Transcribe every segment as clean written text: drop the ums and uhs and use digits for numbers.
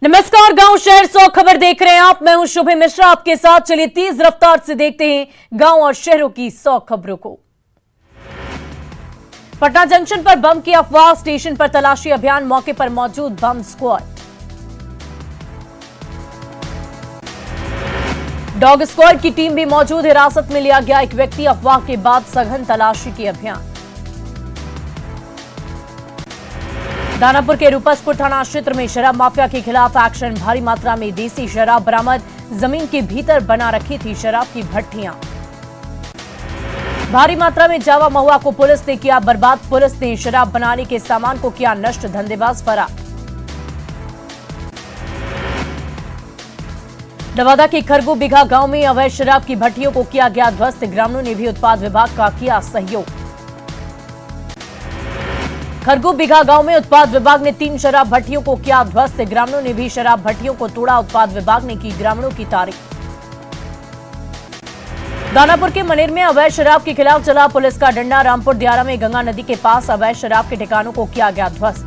नमस्कार, गांव शहर 100 खबर देख रहे हैं आप। मैं हूं शुभ मिश्रा आपके साथ। चलिए तेज रफ्तार से देखते हैं गांव और शहरों की 100 खबरों को। पटना जंक्शन पर बम की अफवाह, स्टेशन पर तलाशी अभियान, मौके पर मौजूद बम स्क्वाड। डॉग स्क्वाड की टीम भी मौजूद, हिरासत में लिया गया एक व्यक्ति। अफवाह के बाद सघन तलाशी की अभियान। दानापुर के रूपसपुर थाना क्षेत्र में शराब माफिया के खिलाफ एक्शन, भारी मात्रा में देसी शराब बरामद। जमीन के भीतर बना रखी थी शराब की भट्टियां। भारी मात्रा में जावा महुआ को पुलिस ने किया बर्बाद। पुलिस ने शराब बनाने के सामान को किया नष्ट, धंधेबाज फरार। नवादा के खरगू बिघा गांव में अवैध शराब की भट्टियों को किया गया ध्वस्त। ग्रामीणों ने भी उत्पाद विभाग का किया सहयोग। खरगू बिघा गांव में उत्पाद विभाग ने 3 शराब भट्टियों को किया ध्वस्त। ग्रामीणों ने भी शराब भट्टियों को तोड़ा। उत्पाद विभाग ने की ग्रामीणों की तारीफ। दानापुर के मनेर में अवैध शराब के खिलाफ चला पुलिस का डंडा। रामपुर दियारा में गंगा नदी के पास अवैध शराब के ठिकानों को किया गया ध्वस्त।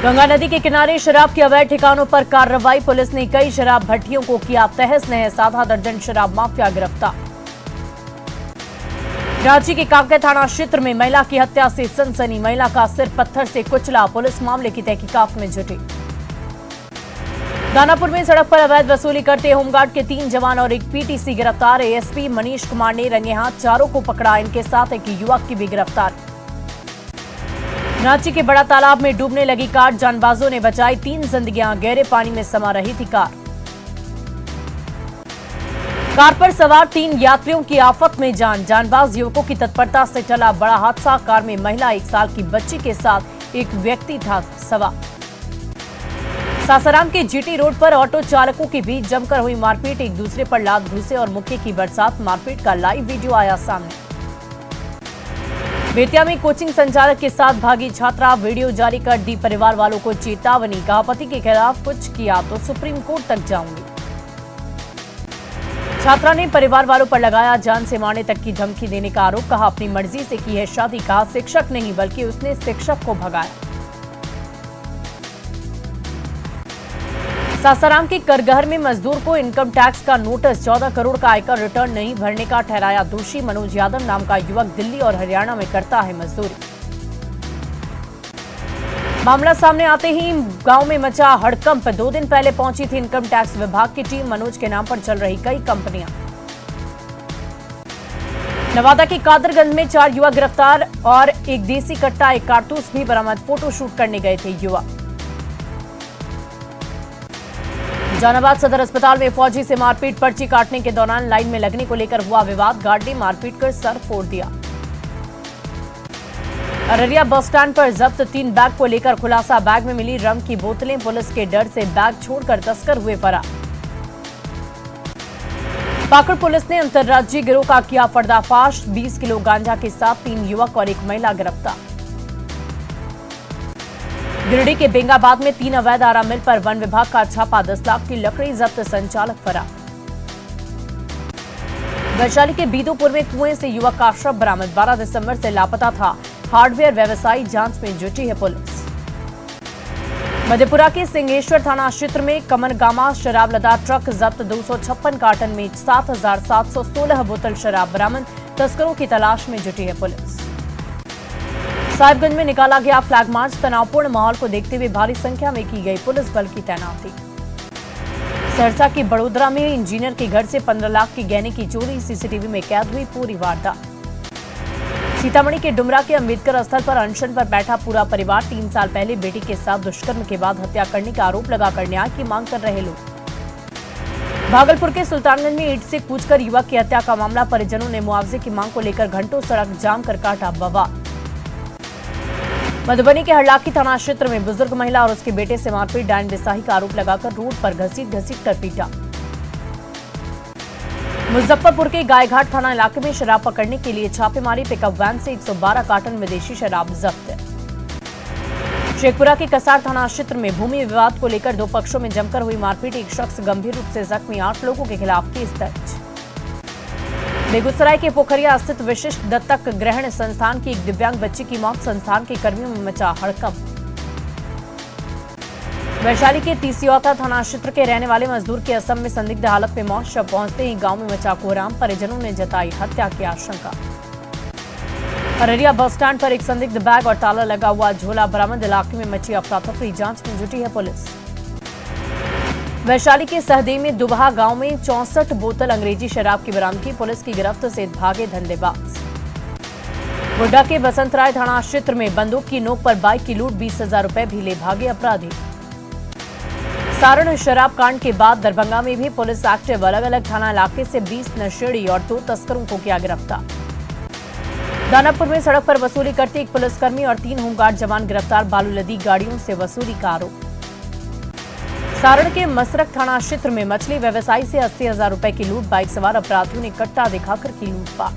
गंगा नदी के किनारे शराब के अवैध ठिकानों पर कार्रवाई। पुलिस ने कई शराब भट्टियों को किया तहस नहस। आधा दर्जन शराब माफिया गिरफ्तार। रांची के कांके थाना क्षेत्र में महिला की हत्या से सनसनी, महिला का सिर पत्थर से कुचला। पुलिस मामले की तहकीकात में जुटी। दानापुर में सड़क पर अवैध वसूली करते होमगार्ड के 3 जवान और एक पीटीसी गिरफ्तार। एएसपी मनीष कुमार ने रंगे हाथ चारों को पकड़ा। इनके साथ एक युवक की भी गिरफ्तार। रांची के बड़ा तालाब में डूबने लगी कार, जानबाजों ने बचाई 3 जिंदगियां। गहरे पानी में समा रही थी कार। कार पर सवार 3 यात्रियों की आफत में जान। जानबाज युवकों की तत्परता से चला बड़ा हादसा। कार में महिला 1 साल की बच्ची के साथ एक व्यक्ति था सवार। सासाराम के जीटी रोड पर ऑटो चालकों के बीच जमकर हुई मारपीट। एक दूसरे पर लात घूसे और मुक्के की बरसात। मारपीट का लाइव वीडियो आया सामने। बेतिया में कोचिंग संचालक के साथ भागी छात्रा, वीडियो जारी कर दी परिवार वालों को चेतावनी। कहा पति के खिलाफ कुछ किया तो सुप्रीम कोर्ट तक जाऊंगी। छात्रा ने परिवार वालों पर लगाया जान से मारने तक की धमकी देने का आरोप। कहा अपनी मर्जी से की है शादी। कहा शिक्षक नहीं बल्कि उसने शिक्षक को भगाया। सासाराम के करगहर में मजदूर को इनकम टैक्स का नोटिस। 14 करोड़ का आयकर रिटर्न नहीं भरने का ठहराया दोषी। मनोज यादव नाम का युवक दिल्ली और हरियाणा में करता है मजदूरी। मामला सामने आते ही गांव में मचा हड़कंप। 2 दिन पहले पहुंची थी इनकम टैक्स विभाग की टीम। मनोज के नाम पर चल रही कई कंपनियां। नवादा के कादरगंज में 4 युवक गिरफ्तार और एक देसी कट्टा, एक कारतूस भी बरामद। फोटो शूट करने गए थे युवक। जहानाबाद सदर अस्पताल में फौजी से मारपीट। पर्ची काटने के दौरान लाइन में लगने को लेकर हुआ विवाद। गार्ड ने मारपीट कर सर फोड़ दिया। अररिया बस स्टैंड पर जब्त 3 बैग को लेकर खुलासा। बैग में मिली रम की बोतलें। पुलिस के डर से बैग छोड़कर तस्कर हुए फरार। पाकुड़ पुलिस ने अंतर्राज्यीय गिरोह का किया पर्दाफाश। 20 किलो गांजा के साथ 3 युवक और एक महिला गिरफ्तार। गिरिडीह के बेंगाबाद में 3 अवैध आरा मिल पर वन विभाग का छापा। 10 लाख की लकड़ी जब्त, संचालक फरार। वैशाली के बीदोपुर में कुएं से युवक का शव बरामद। 12 दिसंबर से लापता था हार्डवेयर व्यवसायी, जांच में जुटी है पुलिस। मधेपुरा के सिंहेश्वर थाना क्षेत्र में कमनगामा शराब लदा ट्रक जब्त। 256 कार्टन में 7,716 बोतल शराब बरामद। तस्करों की तलाश में जुटी है पुलिस। साहिबगंज में निकाला गया फ्लैग मार्च। तनावपूर्ण माहौल को देखते हुए भारी संख्या में की गई पुलिस बल की तैनाती। सहरसा की बड़ोदरा में इंजीनियर के घर से 15 लाख की गहने की चोरी। सीसीटीवी में कैद हुई पूरी वारदात। सीतामढ़ी के डुमरा के अंबेडकर स्थल पर अनशन पर बैठा पूरा परिवार। 3 साल पहले बेटी के साथ दुष्कर्म के बाद हत्या करने का आरोप लगाकर न्याय की मांग कर रहे लोग। भागलपुर के सुल्तानगंज में ईंट से कूचकर युवक की हत्या का मामला। परिजनों ने मुआवजे की मांग को लेकर घंटों सड़क जाम कर काटा बवाल। मधुबनी के हरलाखी थाना क्षेत्र में बुजुर्ग महिला और उसके बेटे से मारपीट। डायन बिसाही का आरोप लगाकर रोड पर घसीट कर पीटा। मुजफ्फरपुर के गायघाट थाना इलाके में शराब पकड़ने के लिए छापेमारी। पिकअप वैन से 112 कार्टन विदेशी शराब जब्त। शेखपुरा के कसार थाना क्षेत्र में भूमि विवाद को लेकर 2 पक्षों में जमकर हुई मारपीट। एक शख्स गंभीर रूप से जख्मी। 8 लोगों के खिलाफ केस दर्ज। बेगूसराय के पोखरिया स्थित विशिष्ट दत्तक ग्रहण संस्थान की एक दिव्यांग बच्ची की मौत। संस्थान के कर्मियों में मचा हड़कंप। वैशाली के तीसियौता थाना क्षेत्र के रहने वाले मजदूर की असम में संदिग्ध हालत में मौत। शव पहुंचते ही गांव में मचा कोहराम। परिजनों ने जताई हत्या की आशंका। अररिया बस स्टैंड पर एक संदिग्ध बैग और ताला लगा हुआ झोला बरामद। इलाके में मची अफरा तफरी। जांच में जुटी है पुलिस। वैशाली के सहदेई में दुबहा गांव में 64 बोतल अंग्रेजी शराब की बरामदगी। पुलिस की गिरफ्त से भागे धंधेबाज। गोड्डा के बसंतराय थाना क्षेत्र में बंदूक की नोक पर बाइक की लूट। 20,000 रुपए भी ले भागे अपराधी। सारण शराब कांड के बाद दरभंगा में भी पुलिस एक्टिव। अलग अलग थाना इलाके से 20 नशेड़ी और 2 तस्करों को किया गिरफ्तार। दानापुर में सड़क पर वसूली करते एक पुलिसकर्मी और 3 होमगार्ड जवान गिरफ्तार। बालू लदी गाड़ियों से वसूली का आरोप। सारण के मसरक थाना क्षेत्र में मछली व्यवसायी से 80,000 रुपए की लूट। बाइक सवार अपराधियों ने कट्टा दिखाकर की लूटपाट।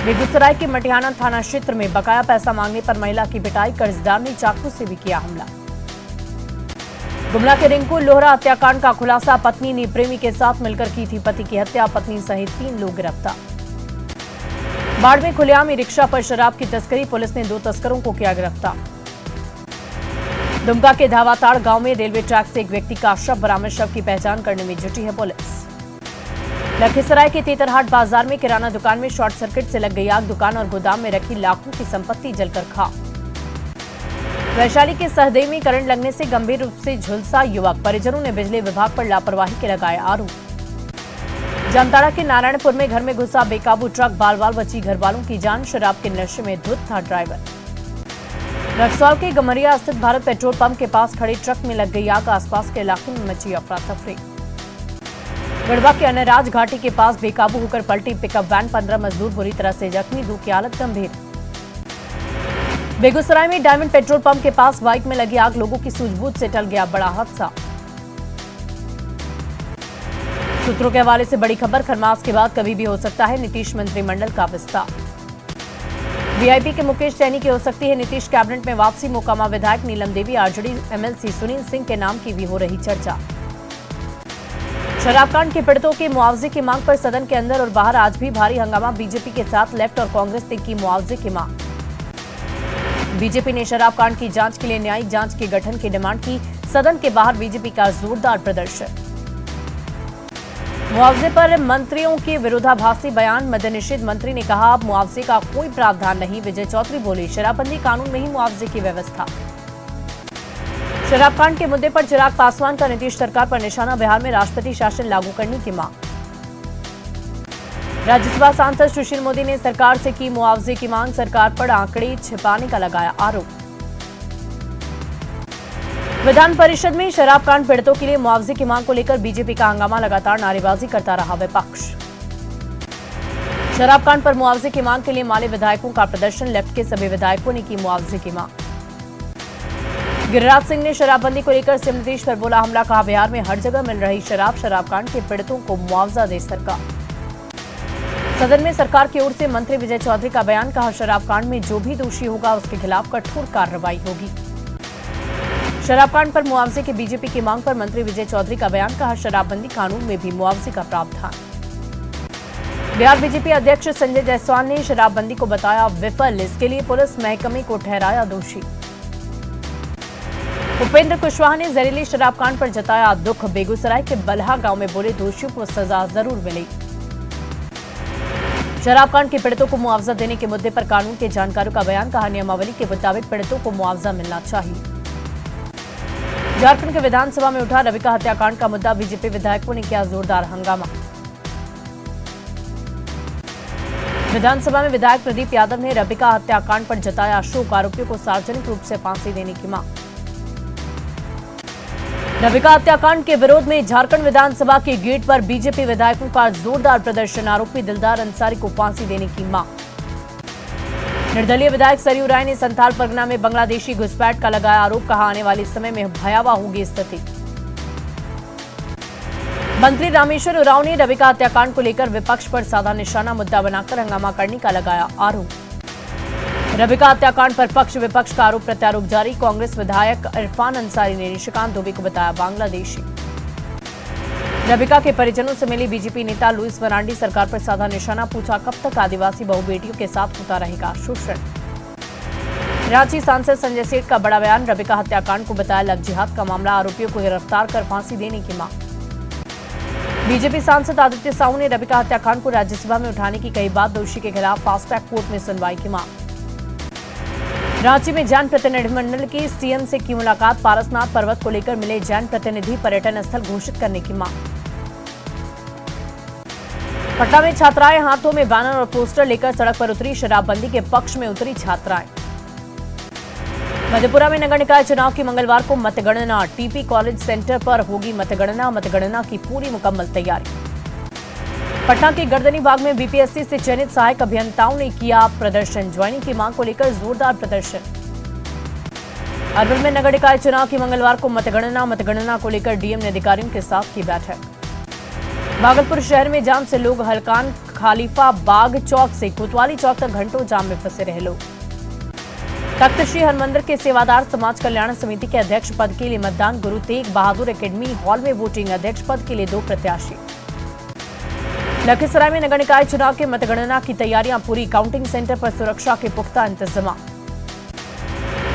बेगूसराय के मटिहाना थाना क्षेत्र में बकाया पैसा मांगने पर महिला की पिटाई। कर्जदार ने चाकू से भी किया हमला। गुमला के रिंकू लोहरा हत्याकांड का खुलासा। पत्नी ने प्रेमी के साथ मिलकर की थी पति की हत्या। पत्नी सहित 3 लोग गिरफ्तार। बाढ़ में खुलेआम रिक्शा पर शराब की तस्करी। पुलिस ने 2 तस्करों को किया गिरफ्तार। दुमका के धावाताड़ गांव में रेलवे ट्रैक से एक व्यक्ति का शव बरामद। शव की पहचान करने में जुटी है पुलिस। लखीसराय के तेतरहाट बाजार में किराना दुकान में शॉर्ट सर्किट से लग गई आग। दुकान और गोदाम में रखी लाखों की संपत्ति जलकर खाक। वैशाली के सहदेई में करंट लगने से गंभीर रूप से झुलसा युवक। परिजनों ने बिजली विभाग पर लापरवाही के लगाए आरोप। जामताड़ा के नारायणपुर में घर में घुसा बेकाबू ट्रक। बाल बाल बची घर वालों की जान। शराब के नशे में धुत था ड्राइवर। रक्सौल के गमरिया स्थित भारत पेट्रोल पंप के पास खड़े ट्रक में लग गई आग। आसपास के इलाके में मची अफरा तफरी। गढ़वा के अनराज घाटी के पास बेकाबू होकर पलटी पिकअप वैन। 15 मजदूर बुरी तरह से जख्मी। 2 की हालत गंभीर। बेगूसराय में डायमंड पेट्रोल पंप के पास बाइक में लगी आग। लोगों की सूझबूझ से टल गया बड़ा हादसा। सूत्रों के हवाले से बड़ी खबर। खरमास के बाद कभी भी हो सकता है नीतीश मंत्रिमंडल का विस्तार। वीआईपी के मुकेश सैनी की हो सकती है नीतीश कैबिनेट में वापसी। मोकामा विधायक नीलम देवी आरजेडी एमएलसी सुनील सिंह के नाम की भी हो रही चर्चा। शराबकांड के पीड़ितों के मुआवजे की मांग पर सदन के अंदर और बाहर आज भी भारी हंगामा। बीजेपी के साथ लेफ्ट और कांग्रेस ने की मुआवजे की मांग। बीजेपी ने शराबकांड की जांच के लिए न्यायिक जांच के गठन की डिमांड की। सदन के बाहर बीजेपी का जोरदार प्रदर्शन। मुआवजे पर मंत्रियों के विरोधाभासी बयान। मद्देनजर मंत्री ने कहा अब मुआवजे का कोई प्रावधान नहीं। विजय चौधरी बोले शराबबंदी कानून में ही मुआवजे की व्यवस्था। शराबकांड के मुद्दे पर चिराग पासवान का नीतीश सरकार पर निशाना। बिहार में राष्ट्रपति शासन लागू करने की मांग। राज्यसभा सांसद सुशील मोदी ने सरकार से की मुआवजे की मांग। सरकार पर आंकड़े छिपाने का लगाया आरोप। विधान परिषद में शराबकांड पीड़ितों के लिए मुआवजे की मांग को लेकर बीजेपी का हंगामा। लगातार नारेबाजी करता रहा विपक्ष। शराबकांड पर मुआवजे की मांग के लिए माले विधायकों का प्रदर्शन। लेफ्ट के सभी विधायकों ने की मुआवजे की मांग। गिरिराज सिंह ने शराबबंदी को लेकर सीएम नीतीश पर बोला हमला। कहा बिहार में हर जगह मिल रही शराब। शराबकांड के पीड़ितों को मुआवजा दे सरकार। सदन में सरकार की ओर से मंत्री विजय चौधरी का बयान। कहा शराबकांड में जो भी दोषी होगा उसके खिलाफ कठोर कार्रवाई होगी। शराबकांड पर मुआवजे की बीजेपी की मांग पर मंत्री विजय चौधरी का बयान। कहा शराबबंदी कानून में भी मुआवजे का प्रावधान। बिहार बीजेपी अध्यक्ष संजय जायसवाल ने शराबबंदी को बताया विफल। इसके लिए पुलिस महकमे को ठहराया दोषी। उपेंद्र कुशवाहा ने जहरीली शराबकांड पर जताया दुख। बेगूसराय के बलहा गांव में बोले दोषियों को सजा जरूर मिलेगी। शराबकांड के पीड़ितों को मुआवजा देने के मुद्दे पर कानून के जानकारों का बयान। कहा नियमावली के मुताबिक पीड़ितों को मुआवजा मिलना चाहिए। झारखंड के विधानसभा में उठा रविका हत्याकांड का मुद्दा। बीजेपी विधायकों ने किया जोरदार हंगामा। विधानसभा में विधायक प्रदीप यादव ने रविका हत्याकांड पर जताया शोक। आरोपियों को सार्वजनिक रूप से फांसी देने की मांग। रविका हत्याकांड के विरोध में झारखंड विधानसभा के गेट पर बीजेपी विधायकों का जोरदार प्रदर्शन। आरोपी दिलदार अंसारी को फांसी देने की मांग। निर्दलीय विधायक सरयू राय ने संथाल परगना में बांग्लादेशी घुसपैठ का लगाया आरोप। कहा आने वाले समय में भयावह होगी स्थिति। मंत्री रामेश्वर उरांव ने रविका हत्याकांड को लेकर विपक्ष पर साधा निशाना। मुद्दा बनाकर हंगामा करने का लगाया आरोप। रविका हत्याकांड पर पक्ष विपक्ष का आरोप प्रत्यारोप जारी। कांग्रेस विधायक इरफान अंसारी ने निशिकांत दुबे को बताया बांग्लादेशी। रविका के परिजनों से मिली बीजेपी नेता लुइस मरांडी। सरकार पर साधा निशाना। पूछा कब तक आदिवासी बहु बेटियों के साथ होता रहेगा शोषण। रांची सांसद संजय सेठ का बड़ा बयान, रबिका हत्याकांड को बताया लव जिहाद का मामला, आरोपियों को गिरफ्तार कर फांसी देने की मांग। बीजेपी सांसद आदित्य साहू ने रबिका हत्याकांड को राज्यसभा में उठाने की कही बात, दोषी के खिलाफ फास्ट ट्रैक कोर्ट में सुनवाई की मांग। रांची में जैन प्रतिनिधिमंडल की सीएम से की मुलाकात, पारसनाथ पर्वत को लेकर मिले जैन प्रतिनिधि, पर्यटन स्थल घोषित करने की मांग। पटना में छात्राएं हाथों में बैनर और पोस्टर लेकर सड़क पर उतरी, शराबबंदी के पक्ष में उतरी छात्राएं। मधेपुरा में नगर निकाय चुनाव की मंगलवार को मतगणना, टीपी कॉलेज सेंटर पर होगी मतगणना की पूरी मुकम्मल तैयारी। पटना के गर्दनी बाग में बीपीएससी से चयनित सहायक अभियंताओं ने किया प्रदर्शन, ज्वाइनिंग की मांग को लेकर जोरदार प्रदर्शन। अरवल में नगर निकाय चुनाव की मंगलवार को मतगणना को लेकर डीएम ने अधिकारियों के साथ की बैठक। भागलपुर शहर में जाम से लोग, हलकान खालीफा बाग चौक से कोतवाली चौक तक घंटों जाम में फंसे रहे लोग। तख्त श्री हरमंदिर के सेवादार समाज कल्याण समिति के अध्यक्ष पद के लिए मतदान, गुरु तेग बहादुर एकेडमी हॉल में वोटिंग, अध्यक्ष पद के लिए 2 प्रत्याशी। लखीसराय में नगर निकाय चुनाव के मतगणना की तैयारियां पूरी, काउंटिंग सेंटर पर सुरक्षा के पुख्ता इंतजाम।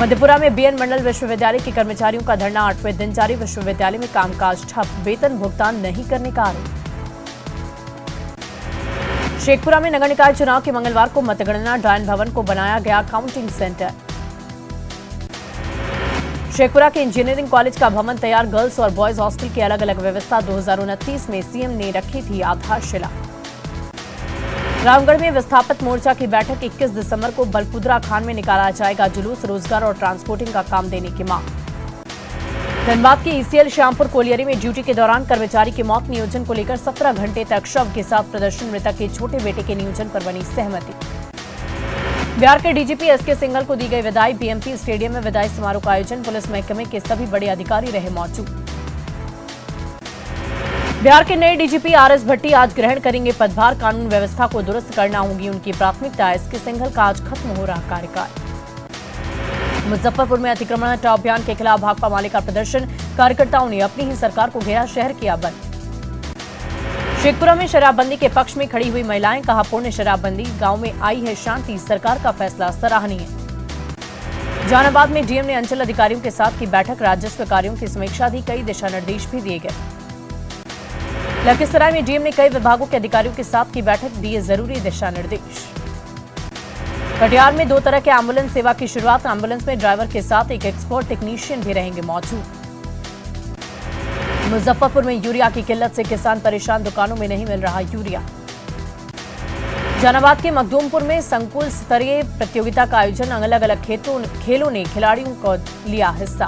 मधेपुरा में बीएन मंडल विश्वविद्यालय के कर्मचारियों का धरना, 8वें दिन जारी, विश्वविद्यालय में कामकाज ठप, वेतन भुगतान नहीं करने का आरोप। शेखपुरा में नगर निकाय चुनाव के मंगलवार को मतगणना, डायन भवन को बनाया गया काउंटिंग सेंटर। शेखपुरा के इंजीनियरिंग कॉलेज का भवन तैयार, गर्ल्स और बॉयज हॉस्टल की अलग अलग व्यवस्था, 2029 में सीएम ने रखी थी आधारशिला। रामगढ़ में विस्थापित मोर्चा की बैठक, 21 दिसंबर को बलकुदरा खान में निकाला जाएगा जुलूस, रोजगार और ट्रांसपोर्टिंग का काम देने की मांग। धनबाद के ईसीएल श्यामपुर कोलियरी में ड्यूटी के दौरान कर्मचारी की मौत, नियोजन को लेकर 17 घंटे तक शव के साथ प्रदर्शन, मृतक के छोटे बेटे के नियोजन पर बनी सहमति। बिहार के डीजीपी एसके सिंघल को दी गई विदाई, बीएमपी स्टेडियम में विदाई समारोह का आयोजन, पुलिस महकमे के सभी बड़े अधिकारी रहे मौजूद। बिहार के नए डीजीपी आरएस भट्टी आज ग्रहण करेंगे पदभार, कानून व्यवस्था को दुरुस्त करना होगी उनकी प्राथमिकता, एसके सिंघल का आज खत्म हो रहा कार्यकाल। मुजफ्फरपुर में अतिक्रमण हटाओ अभियान के खिलाफ भाकपा माले का प्रदर्शन, कार्यकर्ताओं ने अपनी ही सरकार को घेरा, शहर किया बंद। शेखपुरा में शराबबंदी के पक्ष में खड़ी हुई महिलाएं, कहा पूर्ण शराबबंदी, गांव में आई है शांति, सरकार का फैसला सराहनीय। जहानाबाद में डीएम ने अंचल अधिकारियों के साथ की बैठक, राजस्व कार्यों की समीक्षा दी, कई दिशा निर्देश भी दिए गए। लखीसराय में डीएम ने कई विभागों के अधिकारियों के साथ की बैठक, दिए जरूरी दिशा निर्देश। कटिहार में 2 तरह के एम्बुलेंस सेवा की शुरुआत, एम्बुलेंस में ड्राइवर के साथ एक एक्सपर्ट टेक्नीशियन भी रहेंगे मौजूद। मुजफ्फरपुर में यूरिया की किल्लत से किसान परेशान, दुकानों में नहीं मिल रहा यूरिया। जहानाबाद के मखदूमपुर में संकुल स्तरीय प्रतियोगिता का आयोजन, अलग अलग खेलों ने खिलाड़ियों को लिया हिस्सा।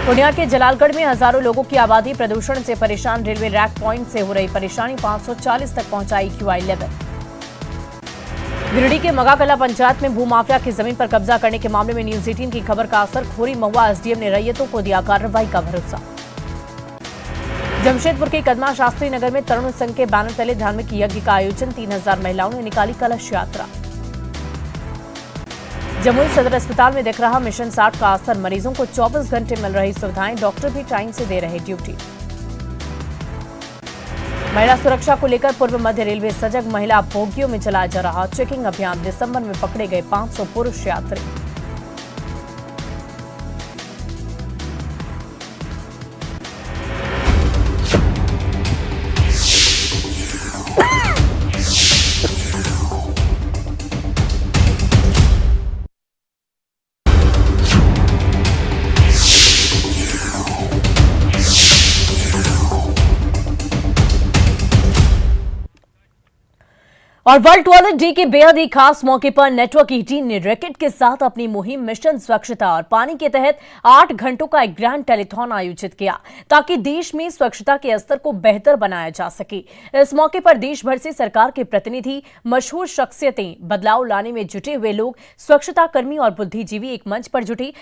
पूर्णिया के जलालगढ़ में हजारों लोगों की आबादी, प्रदूषण से परेशान, रेलवे रैक पॉइंट से हो रही परेशानी, 540 तक पहुंचाई क्यूआई लेवल। गिरिडीह के मगाकला पंचायत में भूमाफिया की जमीन पर कब्जा करने के मामले में न्यूज 18 की खबर का असर, खोरी महुआ एसडीएम ने रैयतों को दिया कार्रवाई का भरोसा। जमशेदपुर के कदमा शास्त्री नगर में तरुण संघ के बैनर तले धार्मिक यज्ञ का आयोजन, 3000 महिलाओं ने निकाली कलश यात्रा। जमुई सदर अस्पताल में दिख रहा मिशन 60 का असर, मरीजों को 24 घंटे मिल रही सुविधाएं, डॉक्टर भी टाइम से दे रहे ड्यूटी। महिला सुरक्षा को लेकर पूर्व मध्य रेलवे सजग, महिला बोगियों में चलाया जा रहा चेकिंग अभियान, दिसंबर में पकड़े गए 500 पुरुष यात्री। और वर्ल्ड टॉयलेट डे के बेहद ही खास मौके पर नेटवर्क 18 ने रैकेट के साथ अपनी मुहिम मिशन स्वच्छता और पानी के तहत 8 घंटों का एक ग्रैंड टेलीथॉन आयोजित किया, ताकि देश में स्वच्छता के स्तर को बेहतर बनाया जा सके। इस मौके पर देश भर से सरकार के प्रतिनिधि, मशहूर शख्सियतें, बदलाव लाने में जुटे हुए लोग, स्वच्छता कर्मी और बुद्धिजीवी एक मंच पर जुटे